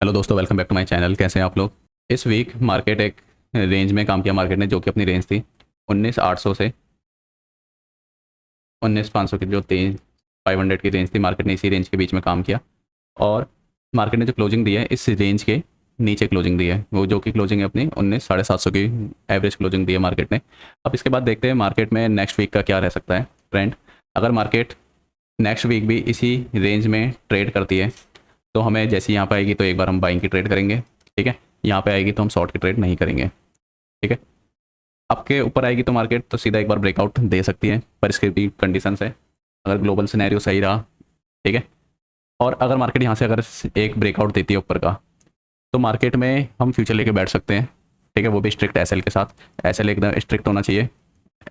Hello दोस्तों, welcome back to my channel. कैसे हैं आप लोग। इस वीक मार्केट एक रेंज में काम किया मार्केट ने, जो कि अपनी रेंज थी 19,800 से 19,500 की, जो 500 की रेंज थी। मार्केट ने इसी रेंज के बीच में काम किया और मार्केट ने जो क्लोजिंग दी है इस रेंज के नीचे क्लोजिंग दी है, वो जो कि क्लोजिंग है अपनी 19,750 की एवरेज क्लोजिंग दी है मार्केट ने। अब इसके बाद देखते हैं मार्केट में नेक्स्ट वीक का क्या रह सकता है ट्रेंड। अगर मार्केट नेक्स्ट वीक भी इसी रेंज में ट्रेड करती है तो हमें जैसे यहाँ पे आएगी तो एक बार हम बाइंग की ट्रेड करेंगे, ठीक है। यहाँ पे आएगी तो हम शॉर्ट की ट्रेड नहीं करेंगे, ठीक है। आपके ऊपर आएगी तो मार्केट तो सीधा एक बार ब्रेकआउट दे सकती है, पर इसके भी कंडीशंस है। अगर ग्लोबल सिनेरियो सही रहा, ठीक है, और अगर मार्केट यहाँ से अगर एक ब्रेकआउट देती है ऊपर का, तो मार्केट में हम फ्यूचर लेके बैठ सकते हैं, ठीक है। वो भी स्ट्रिक्ट एसएल के साथ। एसएल एकदम स्ट्रिक्ट होना चाहिए,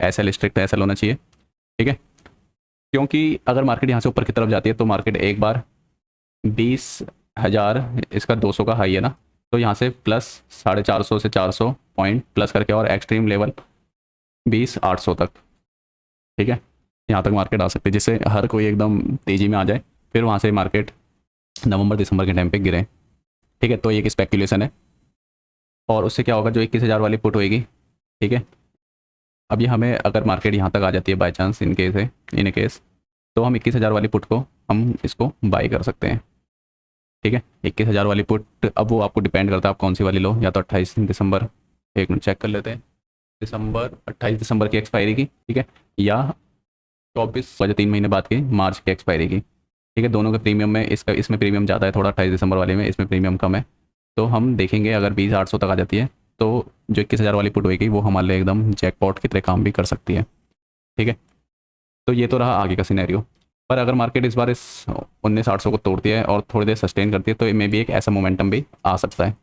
एसएल स्ट्रिक्ट एसएल होना चाहिए, ठीक है। क्योंकि अगर मार्केट यहाँ से ऊपर की तरफ जाती है तो मार्केट एक बार 20,000, इसका 200 का हाई है ना, तो यहाँ से प्लस 450 से 400 पॉइंट प्लस करके और एक्सट्रीम लेवल 20,800 तक, ठीक है। यहाँ तक मार्केट आ सकती है, जिससे हर कोई एकदम तेज़ी में आ जाए, फिर वहाँ से मार्केट नवंबर दिसंबर के टाइम पे गिरे, ठीक है। तो ये एक स्पेकुलेशन है और उससे क्या होगा, जो 21,000 वाली पुट होएगी, ठीक है। अब ये हमें अगर मार्केट यहाँ तक आ जाती है बाई चांस, इन केस, तो हम 21,000 वाली पुट को हम इसको बाई कर सकते हैं, ठीक है। 21,000 वाली पुट, अब वो आपको डिपेंड करता है आप कौन सी वाली लो। या तो 28 दिसंबर, एक मिनट चेक कर लेते हैं, 28 दिसंबर की एक्सपायरी की, ठीक है, या 24 वजह 3 महीने बाद की मार्च की एक्सपायरी की, ठीक है। दोनों के प्रीमियम में इसमें प्रीमियम ज़्यादा है थोड़ा, 28 दिसंबर वाले में इसमें प्रीमियम कम है। तो हम देखेंगे अगर 20,800 तक आ जाती है तो जो 21,000 वाली पुट होगी वो हमारे लिए एकदम जैकपॉट की तरह काम भी कर सकती है, ठीक है। तो ये तो रहा आगे का सिनेरियो। पर अगर मार्केट इस बार इस 19,800 को तोड़ती है और थोड़ी देर सस्टेन करती है तो मे भी एक ऐसा मोमेंटम भी आ सकता है,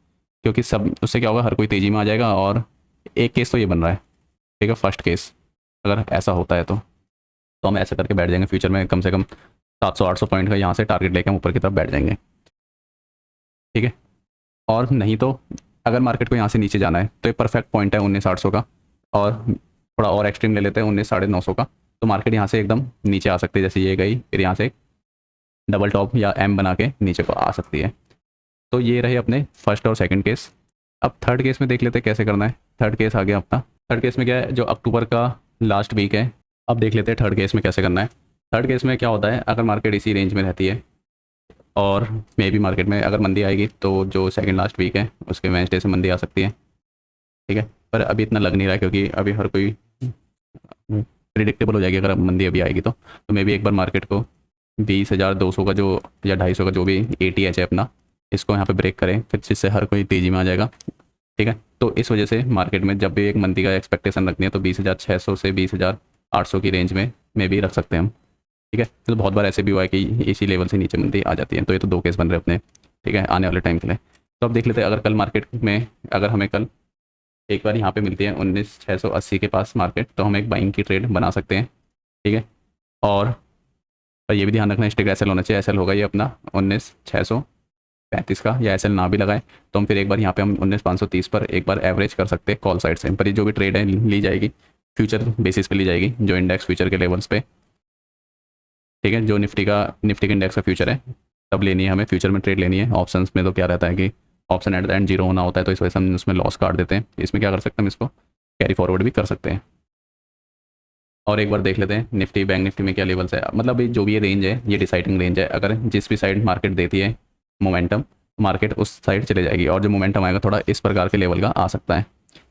क्योंकि सब उससे क्या होगा, हर कोई तेज़ी में आ जाएगा। और एक केस तो ये बन रहा है, ठीक है, फर्स्ट केस अगर ऐसा होता है तो हम ऐसा करके बैठ जाएंगे फ्यूचर में, कम से कम 700-800 पॉइंट का यहाँ से टारगेट लेकर हम ऊपर की तरफ बैठ जाएंगे, ठीक है। और नहीं तो अगर मार्केट को यहाँ से नीचे जाना है तो एक परफेक्ट पॉइंट है 19,800 का, और थोड़ा और एक्सट्रीम ले लेते हैं 19,950 का, तो मार्केट यहाँ से एकदम नीचे आ सकती है। जैसे ये गई, फिर यहाँ से डबल टॉप या एम बना के नीचे को आ सकती है। तो ये रहे अपने फर्स्ट और सेकंड केस। अब थर्ड केस में देख लेते हैं कैसे करना है। थर्ड केस आ गया अपना। थर्ड केस में क्या है, जो अक्टूबर का लास्ट वीक है। अब देख लेते हैं थर्ड केस में कैसे करना है। थर्ड केस में क्या होता है, अगर मार्केट इसी रेंज में रहती है और मे भी मार्केट में अगर मंदी आएगी तो जो सेकंड लास्ट वीक है उसके वेंसडे से मंदी आ सकती है, ठीक है। पर अभी इतना लग नहीं रहा है, क्योंकि अभी हर कोई प्रिडिक्टेबल हो जाएगी अगर मंदी अभी आएगी तो मे भी एक बार मार्केट को 20,200 का जो या 250 का जो भी ATH है अपना, इसको यहाँ पे ब्रेक करें, फिर जिससे हर कोई तेज़ी में आ जाएगा, ठीक है। तो इस वजह से मार्केट में जब भी एक मंदी का एक्सपेक्टेशन रखनी है तो 20,600 से 20,800 की रेंज में भी रख सकते हैं हम, ठीक है। तो बहुत बार ऐसे भी हुआ है कि इसी लेवल से नीचे मंदी आ जाती है। तो ये तो दो केस बन रहे अपने, ठीक है, आने वाले टाइम के लिए। तो अब देख लेते हैं, अगर कल मार्केट में अगर हमें कल एक बार यहाँ पे मिलती है 19,680 के पास मार्केट, तो हम एक बाइंग की ट्रेड बना सकते हैं, ठीक है। और पर ये भी ध्यान रखना स्ट्रिक्ट एसएल होना चाहिए। एसएल होगा ये अपना 19,635 का, या एसएल ना भी लगाए तो हम फिर एक बार यहाँ पे हम 19,530 पर एक बार एवरेज कर सकते हैं कॉल साइड से। पर ये जो भी ट्रेड है ली जाएगी फ्यूचर बेसिस पे ली जाएगी, जो इंडेक्स फ्यूचर के लेवल्स पे, ठीक है। जो निफ्टी के इंडेक्स का फ्यूचर है तब लेनी है हमें, फ्यूचर में ट्रेड लेनी है। ऑप्शंस में तो क्या रहता है कि option at the end zero होना होता है, तो इस वजह से हम उसमें लॉस काट देते हैं। इसमें क्या कर सकते हैं, हम इसको कैरी फॉरवर्ड भी कर सकते हैं। और एक बार देख लेते हैं निफ्टी, बैंक निफ्टी में क्या लेवल्स है। मतलब ये जो भी ये रेंज है ये डिसाइडिंग रेंज है। अगर जिस भी साइड मार्केट देती है मोमेंटम, मार्केट उस साइड चले जाएगी, और जो मोमेंटम आएगा थोड़ा इस प्रकार के लेवल का आ सकता है,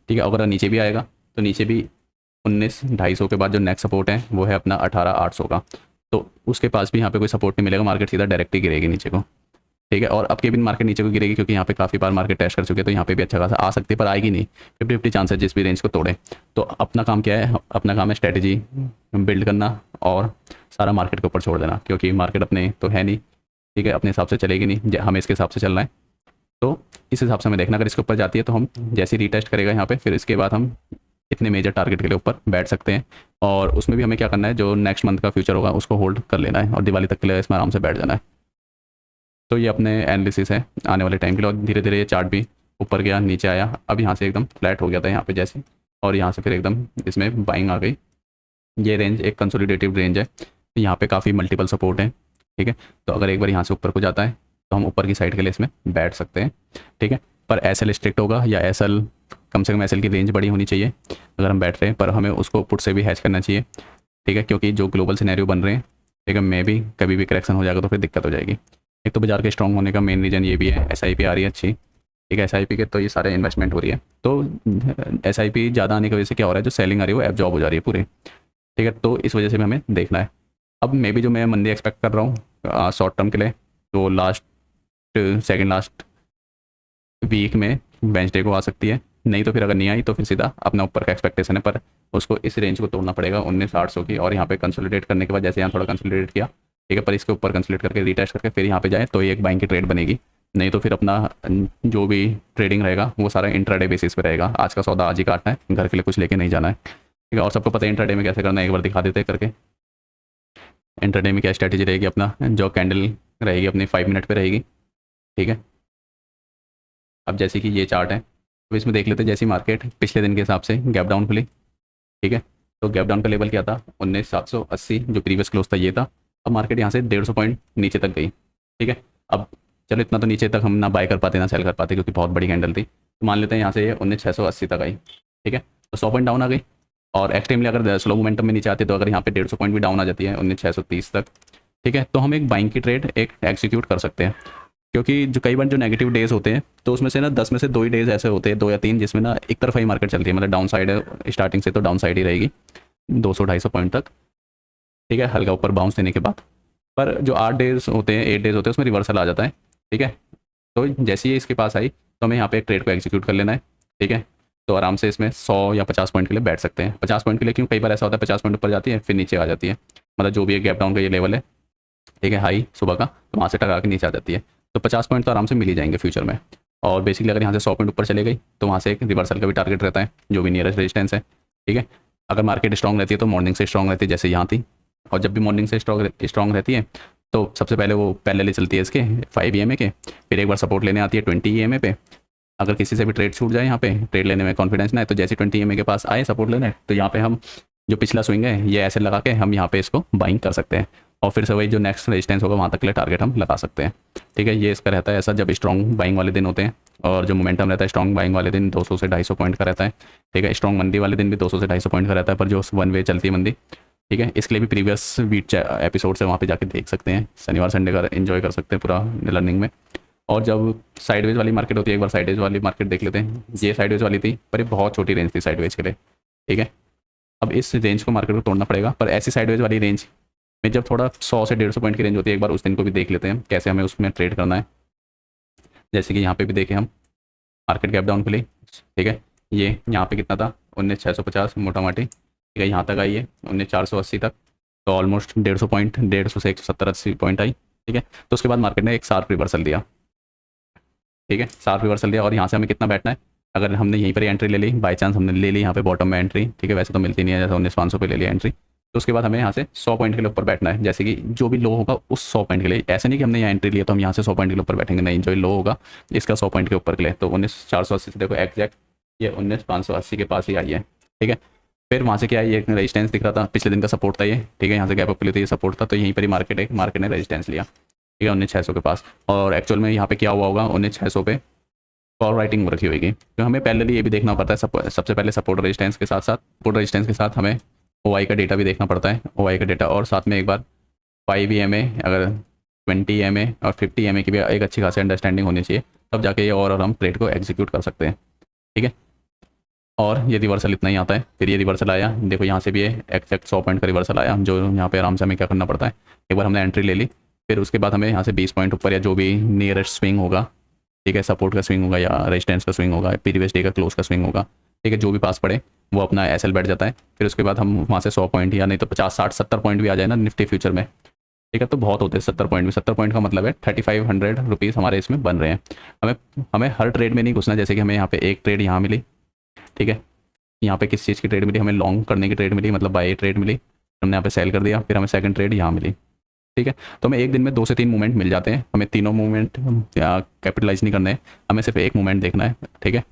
ठीक है। अगर नीचे भी आएगा तो नीचे भी 19,250 के बाद जो नेक्स्ट सपोर्ट है वो है अपना 18,800 का, तो उसके पास भी यहाँ पे कोई सपोर्ट नहीं मिलेगा, मार्केट सीधा डायरेक्ट ही गिरेगी नीचे को, ठीक है। और अब के भी मार्केट नीचे को गिरेगी, क्योंकि यहाँ पे काफ़ी बार मार्केट टेस्ट कर चुके हैं, तो यहाँ पे भी अच्छा खासा आ सकती है, पर आएगी नहीं। 50-50 चांस है जिस भी रेंज को तोड़े। तो अपना काम क्या है, अपना काम है स्ट्रेटेजी बिल्ड करना और सारा मार्केट के ऊपर छोड़ देना, क्योंकि मार्केट अपने तो है नहीं, ठीक है, अपने हिसाब से चलेगी नहीं, हमें इसके हिसाब से चलना है। तो इस हिसाब से हमें देखना, अगर इसके ऊपर जाती है तो हम जैसे ही रीटेस्ट करेगा यहाँ पे, फिर इसके बाद हम इतने मेजर टारगेट के लिए ऊपर बैठ सकते हैं। और उसमें भी हमें क्या करना है, जो नेक्स्ट मंथ का फ्यूचर होगा उसको होल्ड कर लेना है और दिवाली तक के लिए इसमें आराम से बैठ जाना है। तो ये अपने एनालिसिस है आने वाले टाइम के लिए। और धीरे धीरे ये चार्ट भी ऊपर गया, नीचे आया, अब यहाँ से एकदम फ्लैट हो गया था यहाँ पे जैसे, और यहाँ से फिर एकदम इसमें बाइंग आ गई। ये रेंज एक कंसोलिडेटिव रेंज है, यहाँ पे काफ़ी मल्टीपल सपोर्ट है, ठीक है। तो अगर एक बार यहाँ से ऊपर को जाता है तो हम ऊपर की साइड के लिए इसमें बैठ सकते हैं, ठीक है। पर एसएल स्ट्रिक्ट होगा, या एसएल कम से कम एसएल की रेंज बड़ी होनी चाहिए अगर हम बैठ रहे हैं, पर हमें उसको पुट से भी हैच करना चाहिए, ठीक है, क्योंकि जो ग्लोबल सिनेरियो बन रहे हैं, ठीक है, मे भी कभी भी करेक्शन हो जाएगा तो फिर दिक्कत हो जाएगी। एक तो बाजार के स्ट्रॉन्ग होने का मेन रीज़न ये भी है, एसआईपी आ रही है अच्छी, ठीक है, एसआईपी के तो ये सारे इन्वेस्टमेंट हो रही है, तो एसआईपी ज़्यादा आने की वजह से क्या हो रहा है, जो सेलिंग आ रही है वो एब्जॉर्ब हो जा रही है पूरी, ठीक है। तो इस वजह से भी हमें देखना है। अब मे भी जो मैं मंदी एक्सपेक्ट कर रहा हूँ शॉर्ट टर्म के लिए, तो लास्ट सेकेंड लास्ट वीक में वेंसडे को आ सकती है, नहीं तो फिर अगर नहीं आई तो फिर सीधा अपना ऊपर का एक्सपेक्टेशन है, पर उसको इस रेंज को तोड़ना पड़ेगा 19,800 की, और यहाँ पे कंसोलिडेट करने के बाद जैसे यहाँ थोड़ा कंसोलिडेट किया, ठीक है, पर इसके ऊपर कंसोलिडेट करके रीटेस्ट करके फिर यहाँ पे जाए तो ये एक बाइंग की ट्रेड बनेगी, नहीं तो फिर अपना जो भी ट्रेडिंग रहेगा वो सारा इंट्राडे बेसिस पे रहेगा। आज का सौदा आज ही काटना है, घर के लिए कुछ लेके नहीं जाना है, ठीक है। और सबको पता है इंट्राडे में कैसे करना है, एक बार दिखा देते हैं करके। इंट्राडे में क्या स्ट्रैटेजी रहेगी, अपना जो कैंडल रहेगी अपनी 5 मिनट पे रहेगी, ठीक है। अब जैसे कि ये चार्ट है, तो इसमें देख लेते हैं जैसी मार्केट पिछले दिन के हिसाब से गैप डाउन खुली, ठीक है, तो गैप डाउन का लेवल क्या था 19,780, जो प्रीवियस क्लोज था ये था। अब मार्केट यहाँ से 150 पॉइंट नीचे तक गई, ठीक है। अब चलो इतना तो नीचे तक हम ना बाय कर पाते ना सेल कर पाते, क्योंकि बहुत बड़ी कैंडल थी, तो मान लेते हैं यहाँ से ये 19,680 तक आई, ठीक है, तो 100 पॉइंट डाउन आ गई। और एक्सट्रीमली अगर स्लो मोमेंटम में नीचे आते तो अगर यहाँ पे 150 पॉइंट भी डाउन आ जाती है 19,630 तक, ठीक है, तो हम एक बाइंग की ट्रेड एक एग्जीक्यूट कर सकते हैं। क्योंकि जो कई बार जो नेगेटिव डेज होते हैं तो उसमें से ना 10 में से 2 ही डेज ऐसे होते हैं, 2 या 3, जिसमें ना एक तरफा ही मार्केट चलती है, मतलब डाउन साइड है स्टार्टिंग से, तो डाउन साइड ही रहेगी 200-250 पॉइंट तक, ठीक है, हल्का ऊपर बाउंस देने के बाद। पर जो 8 डेज होते हैं 8 डेज होते हैं उसमें रिवर्सल आ जाता है, ठीक है। तो जैसे ही इसके पास आई तो हमें यहाँ पे एक ट्रेड को एग्जीक्यूट कर लेना है, ठीक है। तो आराम से इसमें 100 या 50 पॉइंट के लिए बैठ सकते हैं। 50 पॉइंट के लिए क्यों, कई बार ऐसा होता है 50 पॉइंट ऊपर जाती है फिर नीचे आ जाती है, मतलब जो भी एक गैप डाउन का ये लेवल है, ठीक है, हाई सुबह का, तो वहाँ से टका के नीचे आ जाती है। तो 50 पॉइंट तो आराम से मिल ही जाएंगे फ्यूचर में। और बेसिकली अगर यहाँ से 100 पॉइंट ऊपर चले गई तो वहाँ से एक रिवर्सल का भी टारगेट रहता है, जो भी नियरेस्ट रेजिस्टेंस है, ठीक है। अगर मार्केट स्ट्रॉन्ग रहती है तो मॉर्निंग से स्ट्रॉन्ग रहती है, जैसे यहाँ थी, और जब भी मॉर्निंग से स्ट्रॉन्ग रहती है तो सबसे पहले वो पैरेलल चलती है इसके 5 EMA के, फिर एक बार सपोर्ट लेने आती है 20 EMA पे। अगर किसी से भी ट्रेड छूट जाए यहाँ पे, ट्रेड लेने में कॉन्फिडेंस ना है, तो जैसे 20 EMA के पास आए सपोर्ट लेने, तो यहाँ पे हम जो पिछला स्विंग है ये ऐसे लगा के हम यहाँ पे इसको बाइंग कर सकते हैं, और फिर से वही जो नेक्स्ट रेजिस्टेंस होगा वहाँ तक के लिए टारगेट हम लगा सकते हैं, ठीक है। ये इसका रहता है ऐसा जब स्ट्रॉन्ग बाइंग वाले दिन होते हैं, और जो मोमेंटम रहता है स्ट्रॉन्ग बाइंग वाले दिन 200 से 250 पॉइंट का रहता है, ठीक है। स्ट्रॉन्ग मंदी वाले दिन भी 200 से 250 पॉइंट का रहता है, पर जो 1 वे चलती है मंदी, ठीक है, इसके लिए भी प्रीवियस वीक एपिसोड से वहाँ पे जाके देख सकते हैं, शनिवार संडे का एंजॉय कर सकते हैं पूरा लर्निंग में। और जब साइडवेज वाली मार्केट होती है, एक बार साइडवेज वाली मार्केट देख लेते हैं। ये साइडवेज वाली थी पर ये बहुत छोटी रेंज थी साइडवेज के लिए, ठीक है। अब इस रेंज को मार्केट को तोड़ना पड़ेगा, पर ऐसी साइडवेज वाली रेंज में जब थोड़ा 100 से 150 पॉइंट की रेंज होती है, एक बार उस दिन को भी देख लेते हैं कैसे हमें उसमें ट्रेड करना है। जैसे कि यहाँ पे भी देखें हम, मार्केट गैप डाउन खुली, ठीक है, ये यहाँ पे कितना था 19,650 मोटा माटी, ठीक है, यहाँ तक आई है 19,480 तक, तो ऑलमोस्ट 150 पॉइंट, 150 से 170-80 पॉइंट आई, ठीक है। तो उसके बाद मार्केट ने एक शार्प रिवर्सल दिया, ठीक है, शार्प रिवर्सल दिया, और यहाँ से हमें कितना बैठना है, अगर हमने यहीं पर एंट्री ले ली, बाई चांस हमने ले ली यहाँ पे बॉटम में एंट्री, ठीक है, वैसे तो मिलती नहीं है, जैसे 19,500 पे ले लिया एंट्री, तो उसके बाद हमें यहाँ से 100 पॉइंट के लिए ऊपर बैठना है। जैसे कि जो भी लो होगा उस 100 पॉइंट के लिए, ऐसे नहीं कि हमने यहाँ एंट्री लिया तो हम यहाँ से 100 पॉइंट के लिए ऊपर बैठेंगे, नहीं, जो लो होगा इसका 100 पॉइंट के ऊपर के लिए, तो 19,480 से देखो एग्जैक्ट ये 19,580 के पास ही आई है, ठीक है। फिर वहाँ से क्या है, ये रेजिस्टेंस दिख रहा था, पिछले दिन का सपोर्ट था ये, ठीक है, यहाँ से गैप अप के लिए तो ये सपोर्ट था, तो यहीं पर ही मार्केट ने रेजिस्टेंस लिया, ठीक है, 19,600 के पास। और एक्चुअल में यहाँ पे क्या हुआ होगा, 19,600 पे कॉल राइटिंग हो रखी होगी, तो हमें पहले ये भी देखना पड़ता है, सबसे पहले सपोर्ट रेजिस्टेंस के साथ हमें OI का डेटा भी देखना पड़ता है, OI का डेटा, और साथ में एक बार 5 EMA, अगर 20 EMA और 50 EMA की भी एक अच्छी खासी अंडरस्टैंडिंग होनी चाहिए, तब जाके ये और हम ट्रेड को एग्जीक्यूट कर सकते हैं, ठीक है। और ये रिवर्सल इतना ही आता है, फिर ये रिवर्सल आया, देखो यहाँ से भी ये एक्जैक्ट 100 पॉइंट का रिवर्सल आया, जो यहाँ पे आराम से हमें क्या करना पड़ता है, एक बार हमने एंट्री ले ली, फिर उसके बाद हमें यहाँ से 20 पॉइंट ऊपर या जो भी नियरेस्ट स्विंग होगा, ठीक है, सपोर्ट का स्विंग होगा या रेजिस्टेंस का स्विंग होगा, प्रीवियस डे का क्लोज का स्विंग होगा, ठीक है, जो भी पास पड़े वो अपना एसएल बैठ जाता है। फिर उसके बाद हम वहाँ से 100 पॉइंट या नहीं तो 50, 60, 70 पॉइंट भी आ जाए ना निफ्टी फ्यूचर में, ठीक है, तो बहुत होते हैं 70 पॉइंट भी। 70 पॉइंट का मतलब है 3,500 रुपीज़ हमारे इसमें बन रहे हैं। हमें हर ट्रेड में नहीं घुसना, जैसे कि हमें यहाँ पे एक ट्रेड यहाँ मिली, ठीक है, यहाँ पे किस चीज़ की ट्रेड मिली, हमें लॉन्ग करने की ट्रेड मिली, मतलब बाय ट्रेड मिली, हमने यहाँ पे सेल कर दिया, फिर हमें सेकंड ट्रेड यहाँ मिली, ठीक है। तो हमें एक दिन में 2 से 3 मूवमेंट मिल जाते हैं, हमें तीनों मूवमेंट कैपिटलाइज नहीं करना है, हमें सिर्फ एक मूवमेंट देखना है, ठीक है,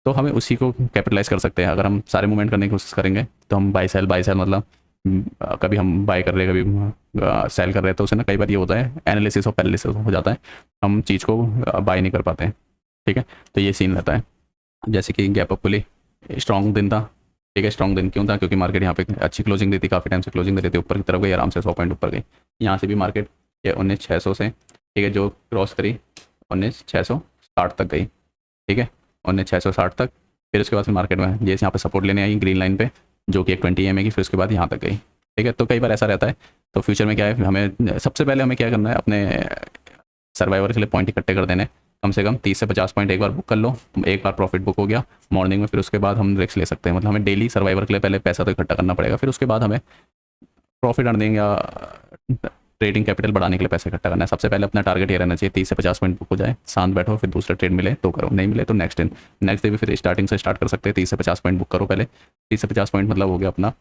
तो हमें उसी को कैपिटलाइज कर सकते हैं। अगर हम सारे मूवमेंट करने की कोशिश करेंगे तो हम बाई सेल मतलब कभी हम बाय कर रहे हैं, कभी सेल कर रहे हैं, तो उसे ना कई बार ये होता है एनालिसिस और पैरालिसिस हो जाता है, हम चीज़ को बाय नहीं कर पाते हैं। ठीक है, तो ये सीन रहता है। जैसे कि गैप अप खुली, स्ट्रॉन्ग दिन था। ठीक है, स्ट्रॉन्ग दिन क्यों था? क्योंकि मार्केट यहाँ पे अच्छी क्लोजिंग दी थी, काफ़ी टाइम से क्लोजिंग दे रही थी, ऊपर की तरफ गई, आराम से 100 पॉइंट ऊपर गई। यहाँ से भी मार्केट ये 19,600 से, ठीक है, जो क्रॉस करी 19,660 तक गई। ठीक है, 19,660 तक। फिर उसके बाद फिर मार्केट में जैसे यहाँ पे सपोर्ट लेने आई ग्रीन लाइन पे, जो कि एक 20 EMA की, फिर उसके बाद यहाँ तक गई। ठीक है, तो कई बार ऐसा रहता है। तो फ्यूचर में क्या है, हमें सबसे पहले हमें क्या करना है, अपने सर्वाइवर के लिए पॉइंट इकट्ठे कर देने। कम से कम 30 से 50 पॉइंट एक बार बुक कर लो, एक बार प्रॉफिट बुक हो गया मॉर्निंग में, फिर उसके बाद हम रिस्क ले सकते हैं। मतलब हमें डेली सर्वाइवर के लिए पहले पैसा तो इकट्ठा करना पड़ेगा, फिर उसके बाद हमें प्रॉफिट अर्निंग या ट्रेडिंग कैपिटल बढ़ाने के लिए पैसे इकट्ठा करना है। सबसे पहले अपना टारगेट ये रहना चाहिए 30 से 50 पॉइंट बुक हो जाए, शांत बैठो, फिर दूसरा ट्रेड मिले तो करो, नहीं मिले तो नेक्स्ट डे भी फिर स्टार्टिंग से स्टार्ट कर सकते हैं। 30 से 50 पॉइंट बुक करो पहले। 30 से 50 पॉइंट मतलब हो गया अपना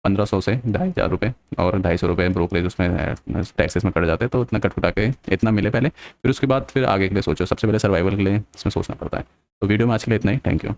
1500 से 2,500 रुपये, और 250 रुपये ब्रोकरेज उसमें टैक्सेस में कट जाते हैं। तो इतना कट के इतना मिले पहले, फिर उसके बाद फिर आगे के लिए सोचो। सबसे पहले सर्वाइवल के लिए इसमें सोचना पड़ता है। तो वीडियो में आज के लिए इतना ही। Thank you.